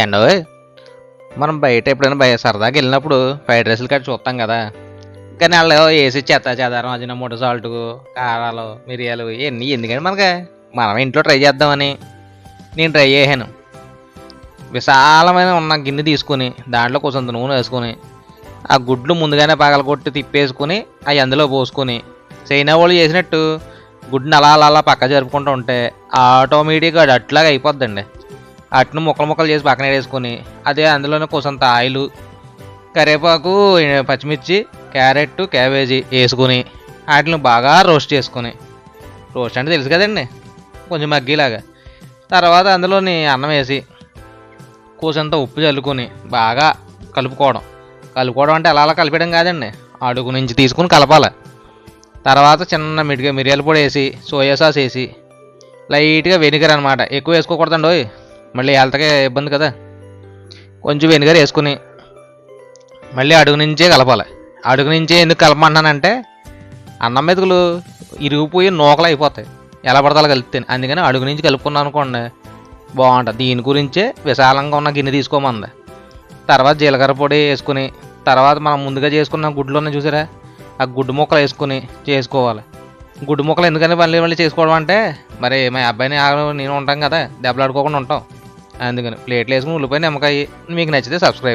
ఏండోయ్ మనం బయట ఎప్పుడైనా సరదాగా వెళ్ళినప్పుడు ఫ్రైడ్ రైస్లు కట్టి చూస్తాం కదా. కానీ వాళ్ళు వేసి చెత్త చెదారం అజినమోటో సాల్ట్ కారాలు మిరియాలు ఇవన్నీ ఎందుకండి మనకి. మనం ఇంట్లో ట్రై చేద్దామని నేను ట్రై చేశాను. విశాలమైన ఉన్న గిన్నె తీసుకుని దాంట్లో కొంచెం నూనె వేసుకొని ఆ గుడ్లు ముందుగానే పగలగొట్టి తిప్పేసుకుని అవి అందులో పోసుకొని చైనా వాళ్ళు చేసినట్టు గుడ్డుని అలా అలా అలా పక్క జరుపుకుంటూ ఉంటే ఆటోమేటిక్గా అది అట్లాగా అయిపోద్దండి. అట్ను ముక్కలు ముక్కలు చేసి పక్కన వేసుకొని అదే అందులోనే కొంచెంత ఆయిల్ కరివేపాకు పచ్చిమిర్చి క్యారెట్ క్యాబేజీ వేసుకుని వాటిని బాగా రోస్ట్ చేసుకుని, రోస్ట్ అంటే తెలుసు కదండి కొంచెం మగ్గేలాగా, తర్వాత అందులోని అన్నం వేసి కూసంత ఉప్పు చల్లుకొని బాగా కలుపుకోవడం అంటే అలా అలా కలిపేయడం కాదండి, అడుగు నుంచి తీసుకుని కలపాలి. తర్వాత చిన్న మిరియాల పొడి వేసి సోయా సాస్ వేసి లైట్గా వెనిగర్ అనమాట, ఎక్కువ వేసుకోకూడదండి ఓయ్ మళ్ళీ హెల్త్కే ఇబ్బంది కదా. కొంచెం వెనిగర్ వేసుకుని మళ్ళీ అడుగు నుంచే కలపాలి. అడుగు నుంచే ఎందుకు కలపమంటున్నానంటే అన్నం మెతుకులు ఇరిగిపోయి నూకలు అయిపోతాయి ఎలా పడతాలో కలిపితే, అందుకని అడుగు నుంచి కలుపుకున్నాను అనుకోండి బాగుంటుంది. దీని గురించే విశాలంగా ఉన్న గిన్నె తీసుకోమంది. తర్వాత జీలకర్ర పొడి వేసుకుని తర్వాత మనం ముందుగా చేసుకున్న గుడ్లోనే చూసారా ఆ గుడ్డు ముక్కలు వేసుకుని చేసుకోవాలి. గుడ్డు ముక్కలు ఎందుకని మళ్ళీ చేసుకోవడం అంటే మరి మా అబ్బాయిని నేను ఉంటాం కదా దెబ్బలాడుకోకుండా ఉంటాం, అందుకని ప్లేట్లు వేసుకుని ఉల్లిపాయ నిమ్మకాయ. మీకు నచ్చితే సబ్స్క్రైబ్.